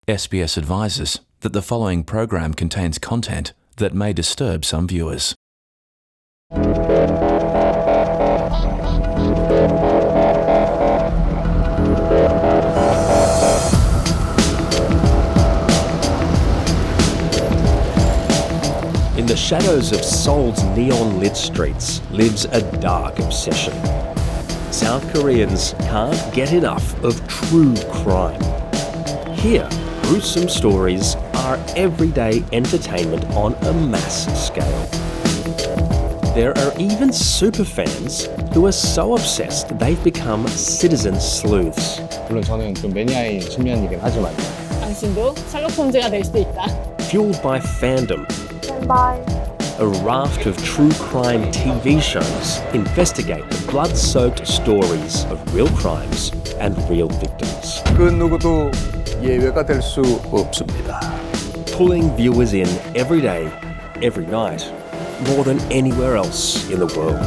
SBS advises that the following program contains content that may disturb some viewers. In the shadows of Seoul's neon-lit streets lives a dark obsession. South Koreans can't get enough of true crime. Here, gruesome stories are everyday entertainment on a mass scale. There are even superfans who are so obsessed they've become citizen sleuths. 물론 저는 좀 매니아인 측면이긴 하지만 당신도 셜록 홈즈가 될 수도 있다. Fueled by fandom, a raft of true crime TV shows investigate the blood-soaked stories of real crimes and real victims. 그 누구도 예외가 될 수 없습니다. Pulling viewers in every day, every night, more than anywhere else in the world.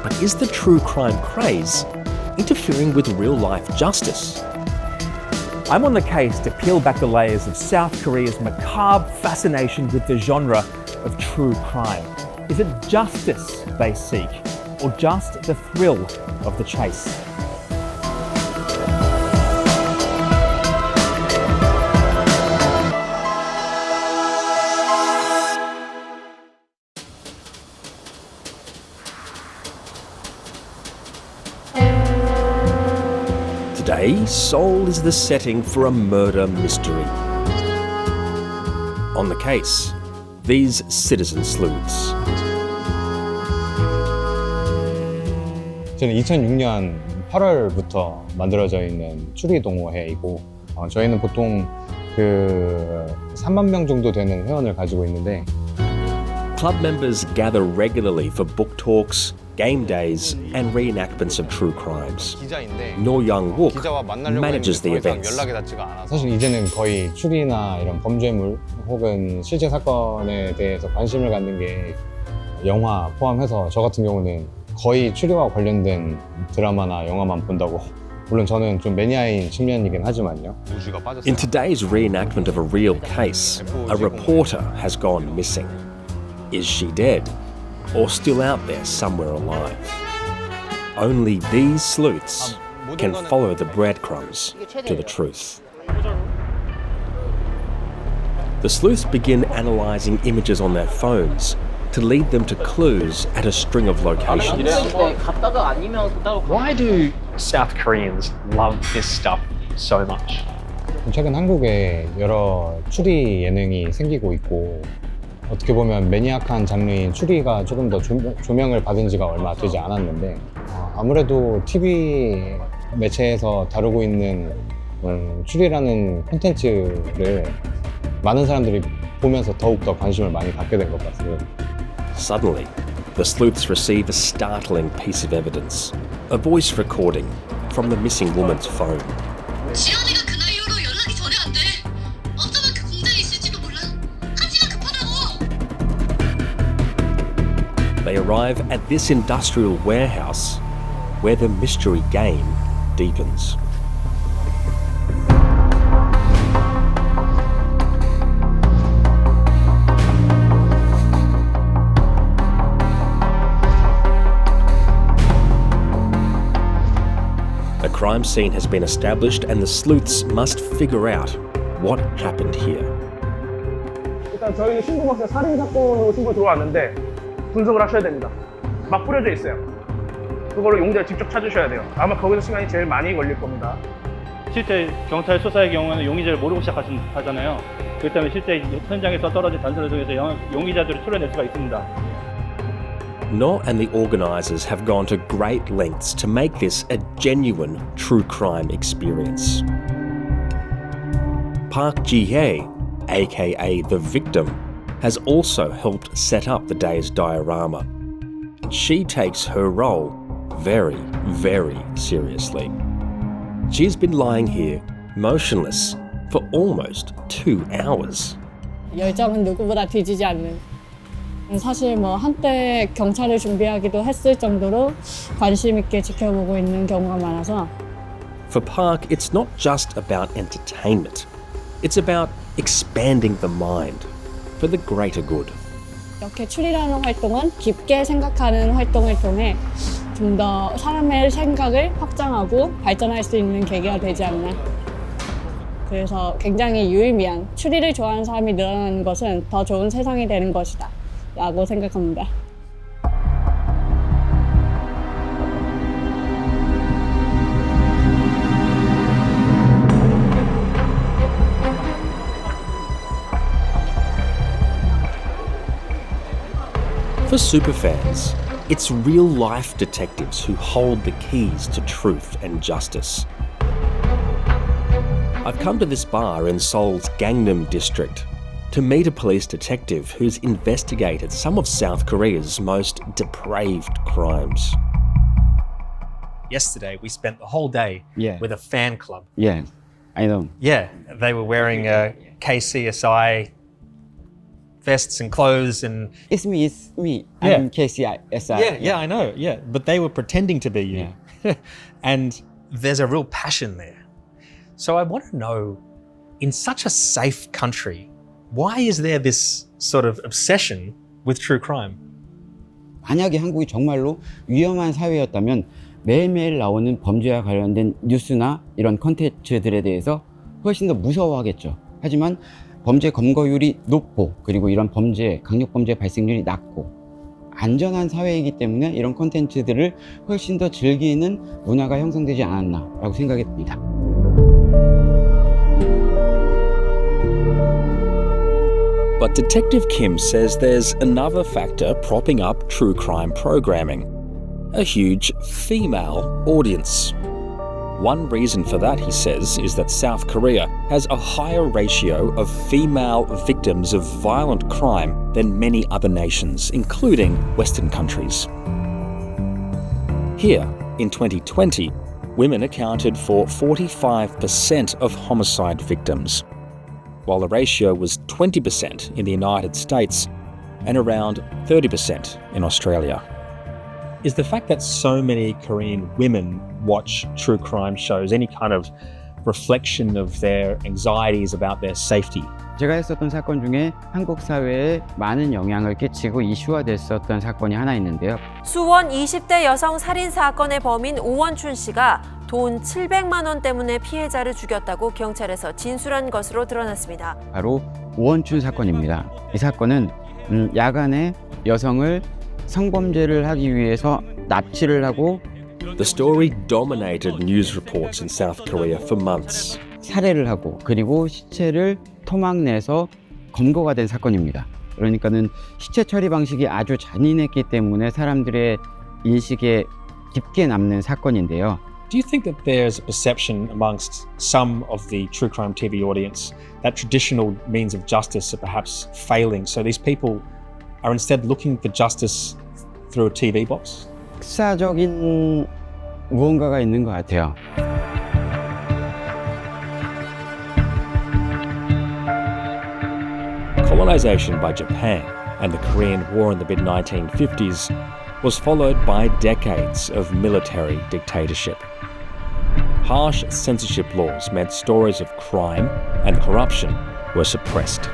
But is the true crime craze interfering with real-life justice? I'm on the case to peel back the layers of South Korea's macabre fascination with the genre of true crime. Is it justice they seek, or just the thrill of the chase? Today, Seoul is the setting for a murder mystery. On the case, these citizen sleuths. 저는 2006년 8월부터 만들어져 있는 추리동호회이고 저희는 보통 그 3만 명 정도 되는 회원을 가지고 있는데 Club members gather regularly for book talks, game days and reenactments of true crimes. No Young-wook manages the events. 사실 이제는 거의 추리나 이런 범죄물 혹은 실제 사건에 대해서 관심을 갖는 게 영화 포함해서 저 같은 경우는 거의 추리와 관련된 드라마나 영화만 본다고. 물론 저는 좀 매니아인 측면이긴 하지만요. In today's reenactment of a real case, a reporter has gone missing. Is she dead? Or still out there somewhere alive? Only these sleuths can follow the breadcrumbs to the truth. The sleuths begin analysing images on their phones to lead them to clues at a string of locations. Why do South Koreans love this stuff so much? 최근 한국에 여러 추리 예능이 생기고 있고 어떻게 보면 매니악한 장르인 추리가 조금 더 조명을 받은 지가 얼마 되지 않았는데 아무래도 TV 매체에서 다루고 있는 추리라는 콘텐츠를 많은 사람들이 보면서 더욱더 관심을 많이 갖게 된 것 같습니다. Suddenly, the sleuths receive a startling piece of evidence, a voice recording from the missing woman's phone. 지연이가 그날 이후로 연락이 전혀 안 돼. 어쩌면 그 공장에 있을지도 몰라. 한시가 급하다고. They arrive at this industrial warehouse where the mystery game deepens. A crime scene has been established and the sleuths must figure out what happened here. 일단 저희는 신고받고 살인 사건으로 신고 들어왔는데 분석을 하셔야 됩니다. 막 뿌려져 있어요. 그걸로 용의자를 직접 찾으셔야 돼요. 아마 거기서 시간이 제일 많이 걸릴 겁니다. 실제 경찰 수사의 경우는 용의자를 모르고 시작하잖아요. 그렇기 때문에 실제 현장에서 떨어진 단서를 통해서 용의자들을 추려낼 수가 있습니다. No and the organisers have gone to great lengths to make this a genuine true crime experience. Park Ji-hye, aka The Victim, has also helped set up the day's diorama. She takes her role very, very seriously. She's been lying here, motionless, for almost 2 hours. 열정은 누구보다 뒤지지 않는. 사실 뭐 한때 경찰을 준비하기도 했을 정도로 관심 있게 지켜보고 있는 경우가 많아서 For Park, it's not just about entertainment. It's about expanding the mind for the greater good. 이렇게 추리라는 활동은 깊게 생각하는 활동을 통해 좀 더 사람의 생각을 확장하고 발전할 수 있는 계기가 되지 않나. 그래서 굉장히 유의미한 추리를 좋아하는 사람이 늘어나는 것은 더 좋은 세상이 되는 것이다 라고 생각합니다. For superfans, it's real-life detectives who hold the keys to truth and justice. I've come to this bar in Seoul's Gangnam district to meet a police detective who's investigated some of South Korea's most depraved crimes. Yesterday, we spent the whole day with a fan club. Yeah, I know. Yeah, they were wearing KCSI vests and clothes and... It's me. I'm KCSI. Yeah, I know, yeah. But they were pretending to be you. Yeah. And there's a real passion there. So I want to know, in such a safe country, why is there this sort of obsession with true crime? 만약에 한국이 정말로 위험한 사회였다면 매일매일 나오는 범죄와 관련된 뉴스나 이런 콘텐츠들에 대해서 훨씬 더 무서워하겠죠. 하지만 범죄 검거율이 높고 그리고 이런 범죄, 강력범죄 발생률이 낮고 안전한 사회이기 때문에 이런 콘텐츠들을 훨씬 더 즐기는 문화가 형성되지 않았나라고 생각이 듭니다. But Detective Kim says there's another factor propping up true crime programming: a huge female audience. One reason for that, he says, is that South Korea has a higher ratio of female victims of violent crime than many other nations, including Western countries. Here, in 2020, women accounted for 45% of homicide victims, while the ratio was 20% in the United States and around 30% in Australia. Is the fact that so many Korean women watch true crime shows any kind of reflection of their anxieties about their safety? 제가 했었던 사건 중에 한국 사회에 많은 영향을 끼치고 이슈화됐었던 사건이 하나 있는데요. 수원 20대 여성 살인 사건의 범인 오원춘 씨가 돈 700만 원 때문에 피해자를 죽였다고 경찰에서 진술한 것으로 드러났습니다. 바로 오원춘 사건입니다. 이 사건은 야간에 여성을 성범죄를 하기 위해서 납치를 하고 The story dominated news reports in South Korea for months. 살해를 하고 그리고 시체를 토막내서 검거가 된 사건입니다. 그러니까는 시체 처리 방식이 아주 잔인했기 때문에 사람들의 인식에 깊게 남는 사건인데요. Do you think that there's a perception amongst some of the true crime TV audience that traditional means of justice are perhaps failing? So these people are instead looking for justice through a TV box? 역사적인 무언가가 있는 것 같아요. Colonization by Japan and the Korean War in the mid-1950s was followed by decades of military dictatorship. Harsh censorship laws meant stories of crime and corruption were suppressed.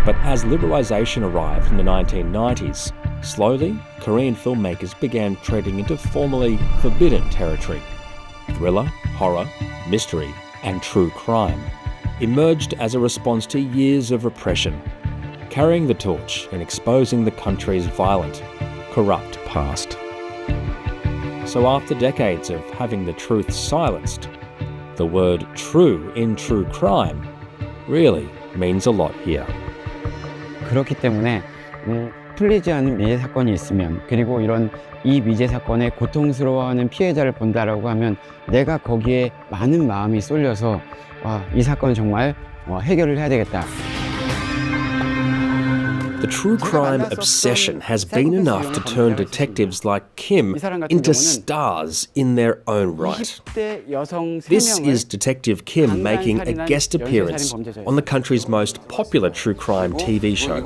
But as liberalization arrived in the 1990s, slowly, Korean filmmakers began treading into formerly forbidden territory. Thriller, horror, mystery, and true crime emerged as a response to years of repression, carrying the torch and exposing the country's violent, corrupt past. So after decades of having the truth silenced, the word true in true crime really means a lot here. 그렇기 때문에 풀리지 않은 미제 사건이 있으면 그리고 이런 이 미제 사건에 고통스러워하는 피해자를 본다라고 하면 내가 거기에 많은 마음이 쏠려서 이 사건은 정말 해결을 해야 되겠다. The true crime obsession has been enough to turn detectives like Kim into stars in their own right. This is Detective Kim making a guest appearance on the country's most popular true crime TV show.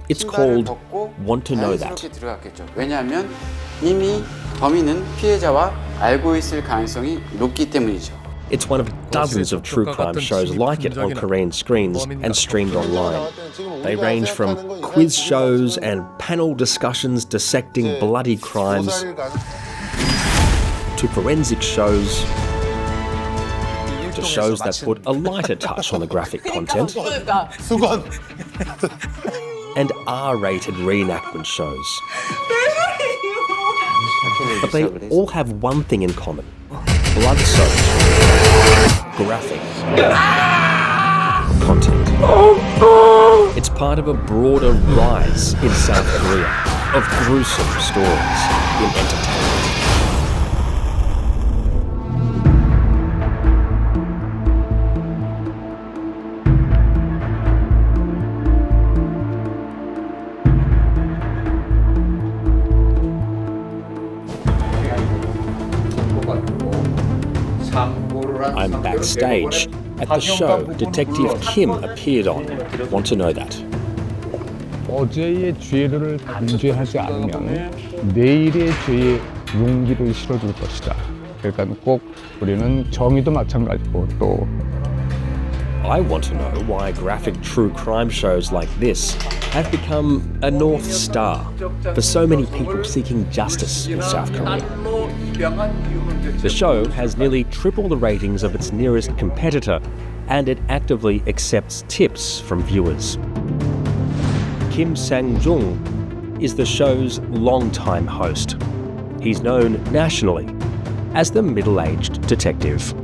It's called Want to Know That. 왜냐하면 이미 범인은 피해자와 알고 있을 가능성이 높기 때문이죠. It's one of dozens of true crime shows like it on Korean screens and streamed online. They range from quiz shows and panel discussions dissecting bloody crimes to forensic shows to shows that put a lighter touch on the graphic content and R-rated reenactment shows. But they all have one thing in common. Blood-soaked, graphic content. It's part of a broader rise in South Korea of gruesome stories in entertainment. I'm backstage at the show Detective Kim appeared on. Want to know that? 어제의 죄를 단죄하지 않으면 내일의 죄에 용기를 실어줄 것이다. 그러니까 꼭 우리는 정의도 마찬가지고 또 I want to know why graphic true crime shows like this have become a North Star for so many people seeking justice in South Korea. The show has nearly triple the ratings of its nearest competitor, and it actively accepts tips from viewers. Kim Sang-jung is the show's longtime host. He's known nationally as the middle-aged detective.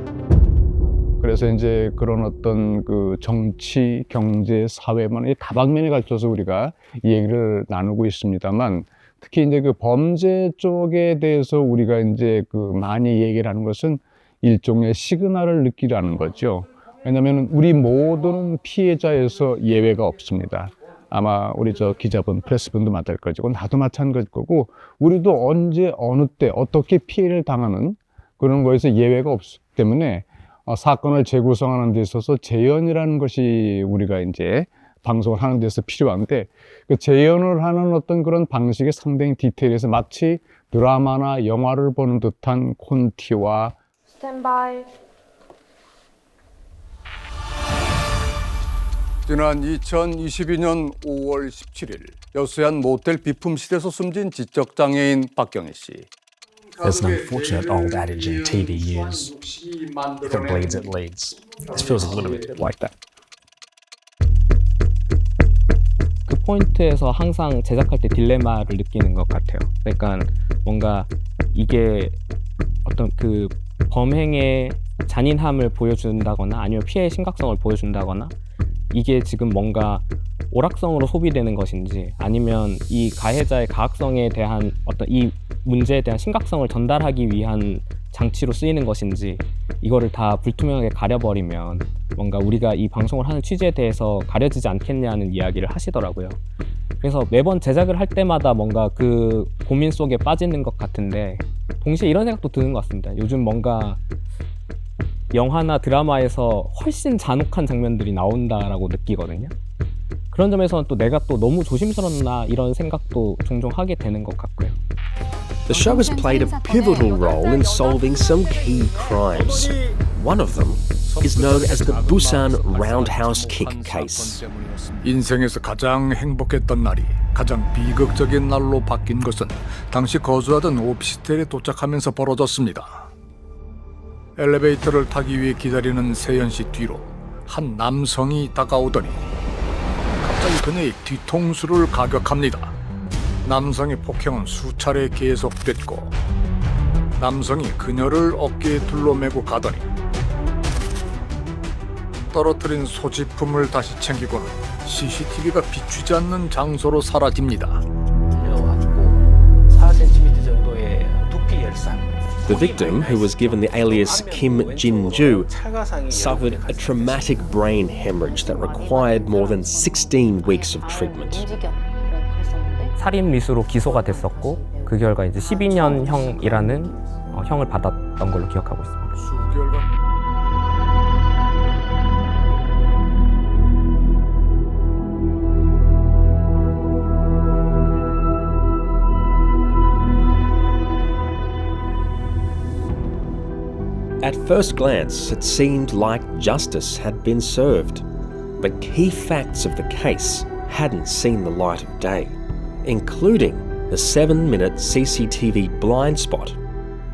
그래서 이제 그런 어떤 그 정치, 경제, 사회만의 다방면에 걸쳐서 우리가 얘기를 나누고 있습니다만 특히 이제 그 범죄 쪽에 대해서 우리가 이제 그 많이 얘기를 하는 것은 일종의 시그널을 느끼라는 거죠. 왜냐하면 우리 모두는 피해자에서 예외가 없습니다. 아마 우리 저 기자분, 프레스분도 마찬가지일 거고 나도 마찬가지일 거고 우리도 언제 어느 때 어떻게 피해를 당하는 그런 거에서 예외가 없기 때문에 사건을 재구성하는 데 있어서 재연이라는 것이 우리가 이제 방송을 하는 데서 필요한데 그 재연을 하는 어떤 그런 방식이 상당히 디테일해서 마치 드라마나 영화를 보는 듯한 콘티와 스탠바이. 지난 2022년 5월 17일 여수한 모텔 비품실에서 숨진 지적장애인 박경희 씨. There's an unfortunate old adage in TV news, if it bleeds, it leads. This feels a little bit like that. 그 포인트에서 항상 제작할 때 딜레마를 느끼는 것 같아요. 그러니까 뭔가 이게 어떤 그 범행의 잔인함을 보여준다거나 아니면 피해의 심각성을 보여준다거나 이게 지금 뭔가 오락성으로 소비되는 것인지 아니면 이 가해자의 가학성에 대한 어떤 이 문제에 대한 심각성을 전달하기 위한 장치로 쓰이는 것인지 이거를 다 불투명하게 가려버리면 뭔가 우리가 이 방송을 하는 취지에 대해서 가려지지 않겠냐는 이야기를 하시더라고요. 그래서 매번 제작을 할 때마다 뭔가 그 고민 속에 빠지는 것 같은데 동시에 이런 생각도 드는 것 같습니다. 요즘 뭔가 영화나 드라마에서 훨씬 잔혹한 장면들이 나온다라고 느끼거든요. 그런 점에서는 또 내가 또 너무 조심스럽나 이런 생각도 종종 하게 되는 것 같고요. The show has played a pivotal role in solving some key crimes. One of them is known as the Busan Roundhouse Kick case. 인생에서 가장 행복했던 날이 가장 비극적인 날로 바뀐 것은 당시 거주하던 오피스텔에 도착하면서 벌어졌습니다. 엘리베이터를 타기 위해 기다리는 세연 씨 뒤로 한 남성이 다가오더니 갑자기 그녀의 뒤통수를 가격합니다. 남성의 폭행은 수차례 계속됐고 남성이 그녀를 어깨에 둘러매고 가더니 떨어뜨린 소지품을 다시 챙기고는 CCTV가 비추지 않는 장소로 사라집니다. 4cm 정도의 두피 열상 The victim, who was given the alias Kim Jin-ju, suffered a traumatic brain hemorrhage that required more than 16 weeks of treatment. 살인 미수로 기소가 됐었고 그 결과 이제 12년형이라는 형을 받았던 걸로 기억하고 있습니다. At first glance, it seemed like justice had been served, but key facts of the case hadn't seen the light of day, including the 7-minute CCTV blind spot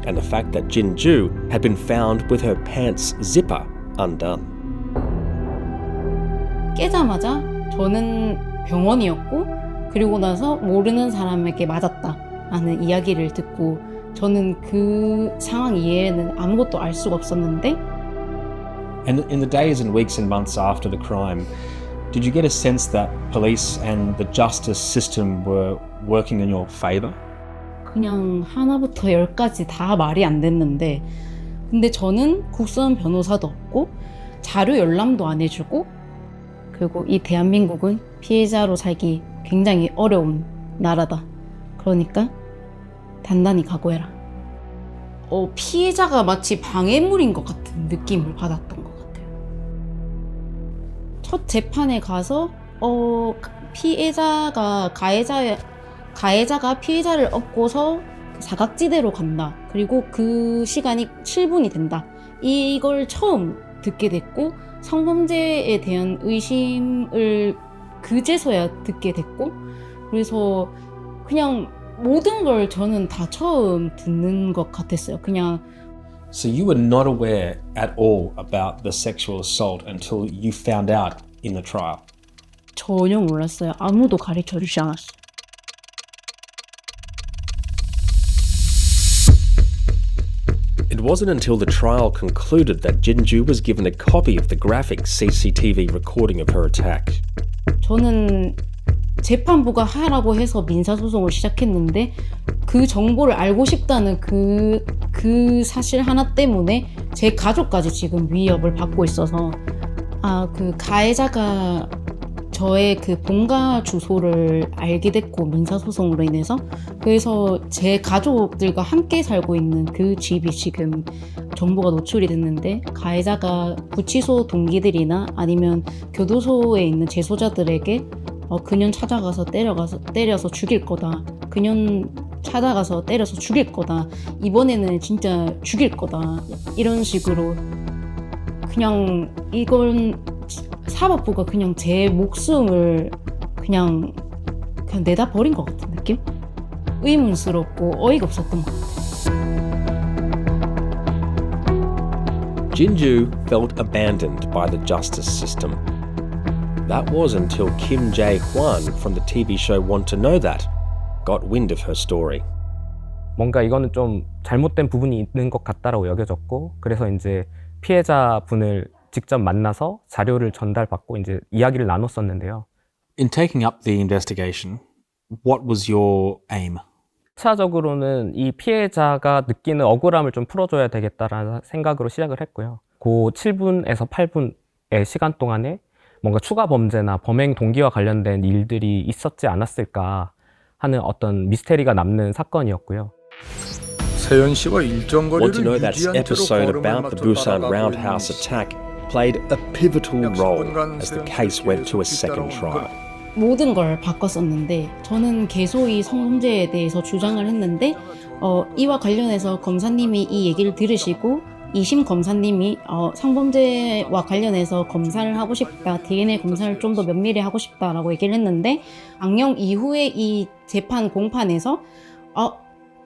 and the fact that Jin-ju had been found with her pants zipper undone. 깨자마자 저는 병원이었고 그리고 나서 모르는 사람에게 맞았다라는 이야기를 듣고 저는 그 상황 이해에는 아무것도 알 수가 없었는데 And in the days and weeks and months after the crime, did you get a sense that police and the justice system were working in your favor? 그냥 하나부터 열까지 다 말이 안 됐는데 근데 저는 국선 변호사도 없고 자료 열람도 안 해주고 그리고 이 대한민국은 피해자로 살기 굉장히 어려운 나라다. 그러니까 단단히 각오해라. 피해자가 마치 방해물인 것 같은 느낌을 받았던 것 같아요. 첫 재판에 가서 피해자가 가해자가 피해자를 업고서 사각지대로 간다. 그리고 그 시간이 7분이 된다. 이걸 처음 듣게 됐고 성범죄에 대한 의심을 그제서야 듣게 됐고 그래서 그냥 모든 걸 저는 다 처음 듣는 것 같았어요. 그냥 So you were not aware at all about the sexual assault until you found out in the trial? 전혀 몰랐어요. 아무도 가르쳐 주지 않았어요. It wasn't until the trial concluded that Jin-ju was given a copy of the graphic CCTV recording of her attack. 저는 재판부가 하라고 해서 민사소송을 시작했는데 그 정보를 알고 싶다는 그 사실 하나 때문에 제 가족까지 지금 위협을 받고 있어서 그 가해자가 저의 그 본가 주소를 알게 됐고 민사소송으로 인해서 그래서 제 가족들과 함께 살고 있는 그 집이 지금 정보가 노출이 됐는데 가해자가 구치소 동기들이나 아니면 교도소에 있는 재소자들에게 그년 찾아가서 때려서 죽일 거다. 그년 찾아가서 때려서 죽일 거다. 이번에는 진짜 죽일 거다. 이런 식으로 그냥 이건 사법부가 그냥 제 목숨을 그냥 내다 버린 것 같은 느낌? 의문스럽고 어이가 없었던 것 같아요. Jin-ju felt abandoned by the justice system. That was until Kim Jae-hwan from the TV show Want to Know That got wind of her story. 뭔가 이거는 좀 잘못된 부분이 있는 것 같다라고 여겨졌고 그래서 이제 피해자분을 직접 만나서 자료를 전달받고 이제 이야기를 나눴었는데요. In taking up the investigation, what was your aim? 1차적으로는 이 피해자가 느끼는 억울함을 좀 풀어줘야 되겠다라는 생각으로 시작을 했고요. 그 7분에서 8분의 시간 동안에 뭔가 추가 범죄나 범행 동기와 관련된 일들이 있었지 않았을까 하는 어떤 미스테리가 남는 사건이었고요. 세연 씨와 일정 Want to 거리를 know that's 유지한 채로 episode 걸음을 about the 맞춰 Busan 따라가고 roundhouse 있는 시. attack played a pivotal role as the case went to a second trial. 모든 걸 바꿨었는데 저는 계속 이 성범죄에 대해서 주장을 했는데 이와 관련해서 검사님이 이 얘기를 들으시고 2심 검사님이 성범죄와 관련해서 검사를 하고 싶다, DNA 검사를 좀 더 면밀히 하고 싶다라고 얘기를 했는데 악령 이후에 이 재판 공판에서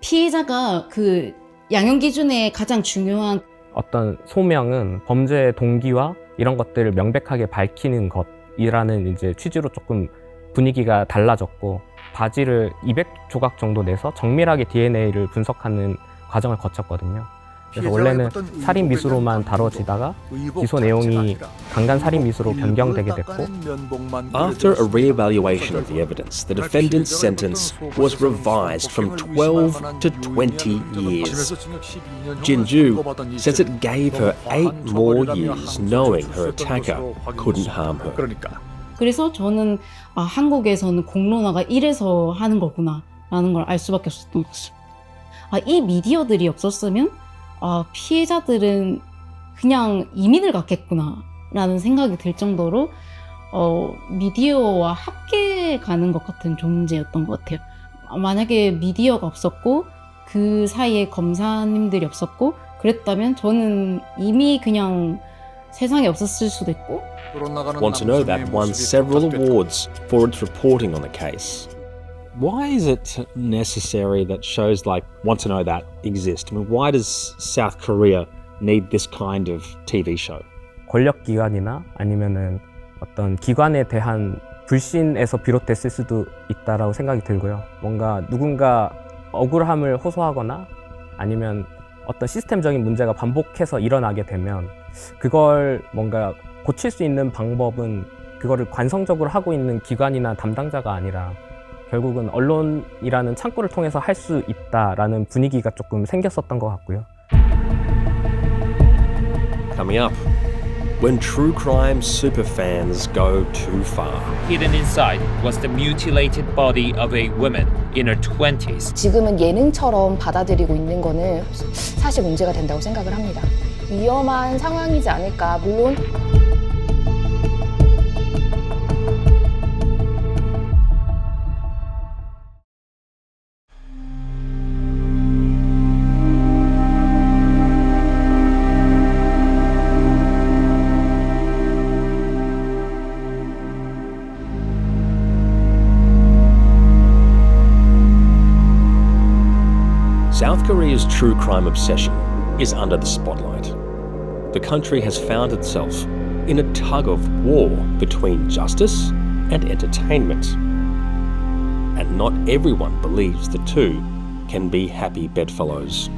피해자가 그 양형 기준의 가장 중요한 어떤 소명은 범죄 동기와 이런 것들을 명백하게 밝히는 것이라는 이제 취지로 조금 분위기가 달라졌고 바지를 200조각 정도 내서 정밀하게 DNA를 분석하는 과정을 거쳤거든요. 그래서 원래는 살인 미수로만 다뤄지다가 기소 내용이 강간 살인 미수로 변경되게 됐고 After a re-evaluation of the evidence, the defendant's sentence was revised from 12 to 20 years. Jinju says it gave her 8 more years knowing her attacker couldn't harm her. 그래서 저는 한국에서는 공론화가 이래서 하는 거구나 라는 걸 알 수밖에 없었던 것 같습니다. 이 미디어들이 없었으면 피해자들은 그냥 이민을 갔겠구나 라는 생각이 들 정도로 미디어와 함께 가는 것 같은 존재였던 것 같아요. 만약에 미디어가 없었고 그 사이에 검사님들이 없었고 그랬다면 저는 이미 그냥 세상에 없었을 수도 있고. Want to know that won several awards for its reporting on the case. Why is it necessary that shows like Want to Know That exist? I mean, why does South Korea need this kind of TV show? 권력기관이나 아니면은 어떤 기관에 대한 불신에서 비롯됐을 수도 있다라고 생각이 들고요. 뭔가 누군가 억울함을 호소하거나 아니면 어떤 시스템적인 문제가 반복해서 일어나게 되면 그걸 뭔가 고칠 수 있는 방법은 그거를 관성적으로 하고 있는 기관이나 담당자가 아니라 결국은 언론이라는 창구를 통해서 할 수 있다라는 분위기가 조금 생겼었던 것 같고요. Coming up, when true crime superfans go too far. Hidden inside was the mutilated body of a woman in her 20s. 지금은 예능처럼 받아들이고 있는 거는 사실 문제가 된다고 생각을 합니다. 위험한 상황이지 않을까. 물론 South Korea's true crime obsession is under the spotlight. The country has found itself in a tug of war between justice and entertainment. And not everyone believes the two can be happy bedfellows.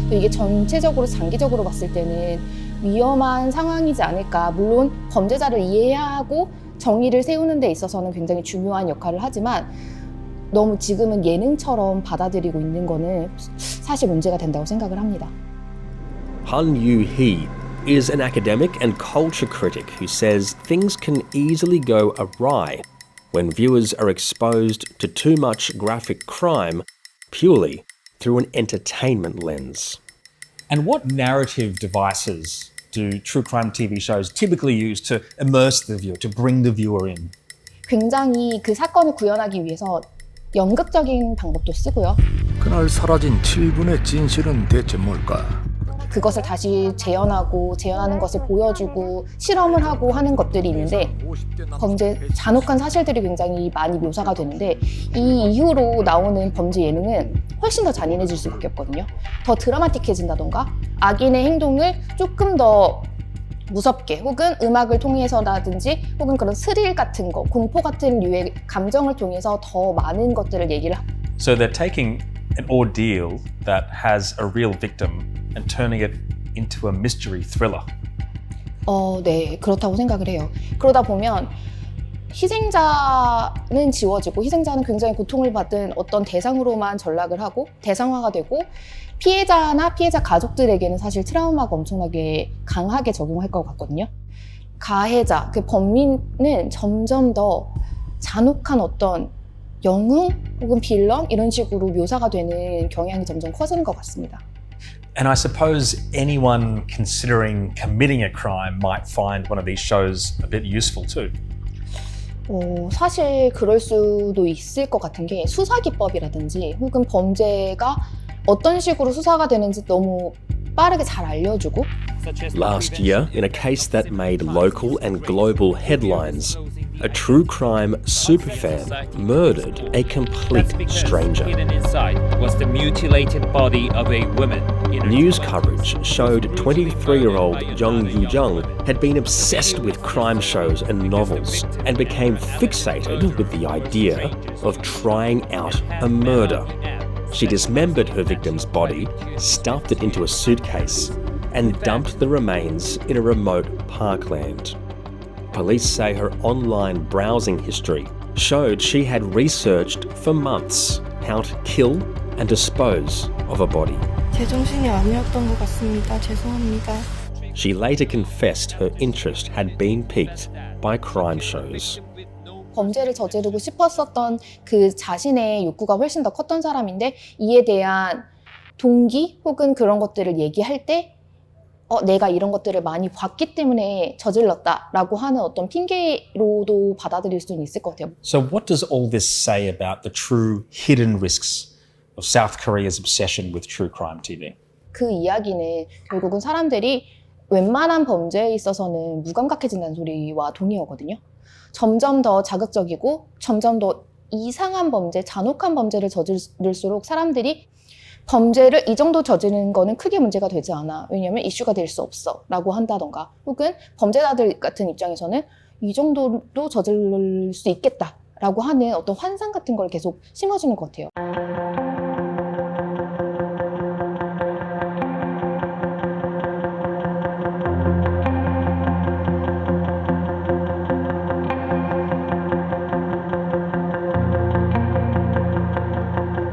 이게 전체적으로 장기적으로 봤을 때는 위험한 상황이지 않을까. 물론 범죄자를 이해해야 하고 정의를 세우는 데 있어서는 굉장히 중요한 역할을 하지만 너무 지금은 예능처럼 받아들이고 있는 거는 사실 문제가 된다고 생각을 합니다. Han Yu-hee is an academic and culture critic who says things can easily go awry when viewers are exposed to too much graphic crime purely through an entertainment lens. And what narrative devices do true crime TV shows typically use to immerse the viewer, to bring the viewer in? 굉장히 그 사건을 구현하기 위해서 연극적인 방법도 쓰고요. 그날 사라진 7분의 진실은 대체 뭘까? 그것을 다시 재현하는 것을 보여주고 실험을 하고 하는 것들이 있는데 범죄 잔혹한 사실들이 굉장히 많이 묘사가 되는데 이 이후로 나오는 범죄 예능은 훨씬 더 잔인해질 수밖에 없거든요. 더 드라마틱해진다던가 악인의 행동을 조금 더 무섭게 혹은 음악을 통해서라든지 혹은 그런 스릴 같은 거, 공포 같은 류의 감정을 통해서 더 많은 것들을 얘기를 So they're taking an ordeal that has a real victim and turning it into a mystery thriller. 네, 그렇다고 생각을 해요. 그러다 보면 희생자는 지워지고 희생자는 굉장히 고통을 받은 어떤 대상으로만 전락을 하고 대상화가 되고 피해자나 피해자 가족들에게는 사실 트라우마가 엄청나게 강하게 적용할 것 같거든요. 가해자, 그 범인은 점점 더 잔혹한 어떤 영웅 혹은 빌런 이런 식으로 묘사가 되는 경향이 점점 커지는 것 같습니다. And I suppose anyone considering committing a crime might find one of these shows a bit useful too. 사실 그럴 수도 있을 것 같은 게 수사 기법이라든지 혹은 범죄가 어떤 식으로 수사가 되는지 너무 빠르게 잘 알려주고. Last year, in a case that made local and global headlines, a true crime superfan murdered a complete stranger. Hidden inside was the mutilated body of a woman. News coverage showed 23-year-old Jung Yoo-jung had been obsessed with crime shows and novels and became fixated with the idea of trying out a murder. She dismembered her victim's body, stuffed it into a suitcase, and dumped the remains in a remote parkland. Police say her online browsing history showed she had researched for months how to kill and dispose of a body. 제정신이 아니었던 것 같습니다. 죄송합니다. She later confessed her interest had been piqued by crime shows. 범죄를 저지르고 싶었었던 그 자신의 욕구가 훨씬 더 컸던 사람인데 이에 대한 동기 혹은 그런 것들을 얘기할 때 내가 이런 것들을 많이 봤기 때문에 저질렀다라고 하는 어떤 핑계로도 받아들일 수는 있을 것 같아요. So what does all this say about the true hidden risks of South Korea's obsession with true crime TV? 그 이야기는 결국은 사람들이 웬만한 범죄에 있어서는 무감각해진다는 소리와 동의어거든요. 점점 더 자극적이고 점점 더 이상한 범죄, 잔혹한 범죄를 저지를수록 사람들이 범죄를 이 정도 저지르는 거는 크게 문제가 되지 않아. 왜냐하면 이슈가 될 수 없어 라고 한다던가 혹은 범죄자들 같은 입장에서는 이 정도도 저지를 수 있겠다 라고 하는 어떤 환상 같은 걸 계속 심어주는 것 같아요.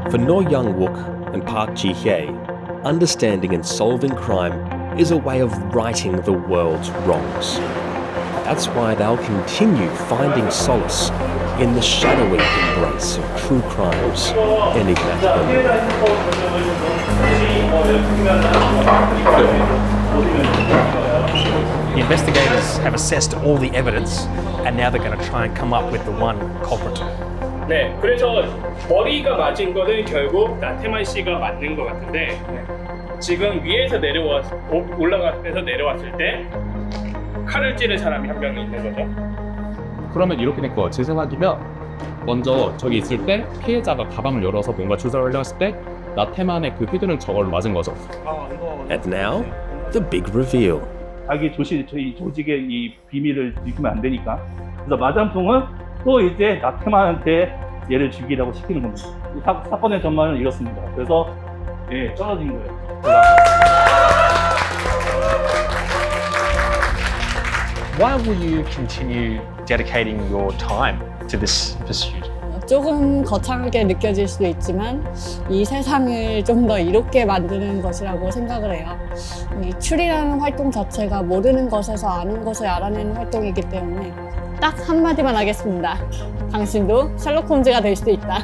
For No Young-wook and Park Ji-hye, understanding and solving crime is a way of righting the world's wrongs. That's why they'll continue finding solace in the shadowy embrace of true crime's enigmatic The investigators have assessed all the evidence and now they're going to try and come up with the one culprit. 네, 그래서 머리가 맞은 거는 결국 나태만 씨가 맞는 것 같은데 지금 위에서 올라가서 내려왔을 때 칼을 찌른 사람이 한 명이 있는 거죠. 그러면 이렇게 된 거 제 생각이면 먼저 저기 있을 때 피해자가 가방을 열어서 뭔가 주사를 흘렸을 때 나태만의 그 휘두른 저걸 맞은 거죠. And now, the big reveal. 자기 저희 조직의 이 비밀을 들키면 안 되니까. 그래서 마장풍은 또 이제 나태만한테 얘를 죽이라고 시키는 겁니다. 이 사건의 전말은 이렇습니다. 그래서 떨어진 거예요. Why will you continue dedicating your time to this pursuit? 조금 거창하게 느껴질 수도 있지만 이 세상을 좀 더 이롭게 만드는 것이라고 생각을 해요. 이 추리라는 활동 자체가 모르는 것에서 아는 것을 알아내는 활동이기 때문에 딱 한마디만 하겠습니다. 당신도 셜록 홈즈가 될 수도 있다.